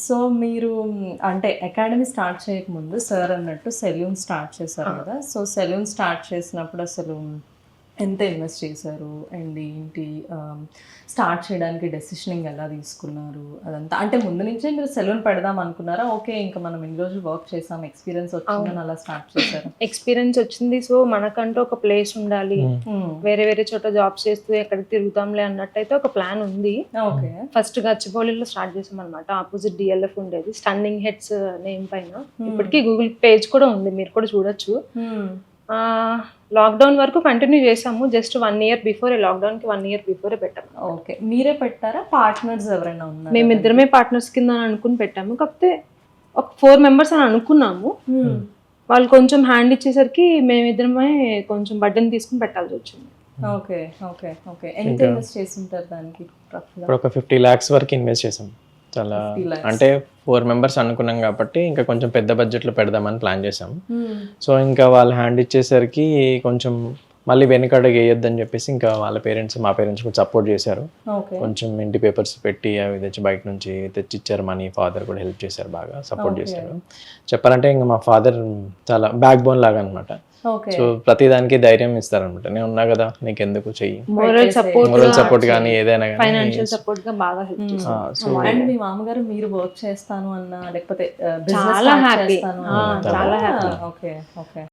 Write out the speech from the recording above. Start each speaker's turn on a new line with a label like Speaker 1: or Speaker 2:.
Speaker 1: So మీరు అంటే academy start చేయకముందు సార్ అన్నట్టు సెలూన్ స్టార్ట్ చేశారు కదా. సో సెలూన్ స్టార్ట్ చేసినప్పుడు అసలు ఎంత ఇన్వెస్ట్ చేశారు అండ్ ఏంటి స్టార్ట్ చేయడానికి డెసిషనింగ్ ఎలా తీసుకున్నారు అదంతా? అంటే ముందు నుంచే మీరు సెలూన్ పెడదాం అనుకున్నారా? ఓకే ఇంకా మనం ఇన్ని రోజులు వర్క్ చేసాం, ఎక్స్పీరియన్స్ వచ్చిందని అలా స్టార్ట్ చేశారు?
Speaker 2: ఎక్స్పీరియన్స్ వచ్చింది. సో మనకంటూ ఒక ప్లేస్ ఉండాలి, వేరే వేరే చోట జాబ్స్ చేస్తూ ఎక్కడికి తిరుగుతాంలే అన్నట్టయితే ఒక ప్లాన్ ఉంది.
Speaker 1: ఓకే.
Speaker 2: ఫస్ట్ గచ్చిబౌలిలో స్టార్ట్ చేసాం అనమాట. ఆపోజిట్ డిఎల్ఎఫ్ ఉండేది, స్టన్నింగ్ హెడ్స్ నేమ్ పైన. ఇప్పటికీ గూగుల్ పేజ్ కూడా ఉంది, మీరు కూడా చూడొచ్చు. లాక్డౌన్ వరకు కంటిన్యూ చేసాము. జస్ట్ 1 year బిఫోర్, లాక్డౌన్కి 1 year బిఫోరే పెట్టాము.
Speaker 1: ఓకే. మీరే పెట్టారా? పార్ట్నర్స్ ఎవరైనా ఉన్నారు?
Speaker 2: మేమిద్దరమే పార్ట్నర్స్ కింద అనుకుని పెట్టాము. కాకపోతే ఒక 4 members అని అనుకున్నాము. వాళ్ళు కొంచెం హ్యాండ్ ఇచ్చేసరికి మేమిద్దరమే కొంచెం బడ్డని తీసుకుని పెట్టాల్సి వచ్చింది.
Speaker 1: Okay okay okay. ఎంత ఇన్వెస్ట్ చేసి ఉంటారు దానికి?
Speaker 3: ఇప్పుడు ఒక 50 lakhs వరకు ఇన్వెస్ట్ చేసాం. చాలా అంటే 4 members అనుకున్నాం కాబట్టి ఇంకా కొంచెం పెద్ద బడ్జెట్లో పెడదామని ప్లాన్ చేసాం. సో ఇంకా వాళ్ళు హ్యాండ్ ఇచ్చేసరికి కొంచెం మళ్ళీ వెనకడుగు వేయొద్దని చెప్పేసి ఇంకా వాళ్ళ పేరెంట్స్, మా పేరెంట్స్ కూడా సపోర్ట్ చేశారు. కొంచెం ఇంటి పేపర్స్ పెట్టి అవి తెచ్చి బయట నుంచి తెచ్చిచ్చారు మనీ. ఫాదర్ కూడా హెల్ప్ చేశారు, బాగా సపోర్ట్ చేశారు. చెప్పాలంటే ఇంకా మా ఫాదర్ చాలా బ్యాక్ బోన్ లాగా అనమాట. సో ప్రతిదానికి ధైర్యం ఇస్తారనమాట. నేను ఉన్నా కదా, నీకెందుకు చెయ్యి,
Speaker 2: మోరల్
Speaker 3: సపోర్ట్ కానీ ఏదైనా కానీ,
Speaker 2: ఫైనాన్షియల్ సపోర్ట్ గా బాగా హెల్ప్ చేస్తారు.
Speaker 3: సో
Speaker 1: అండ్ మీ మామగారు మీరు వర్క్ చేస్తాను అన్న లేకపోతే
Speaker 2: చాలా హ్యాపీ, చాలా హ్యాపీ.
Speaker 1: Okay okay.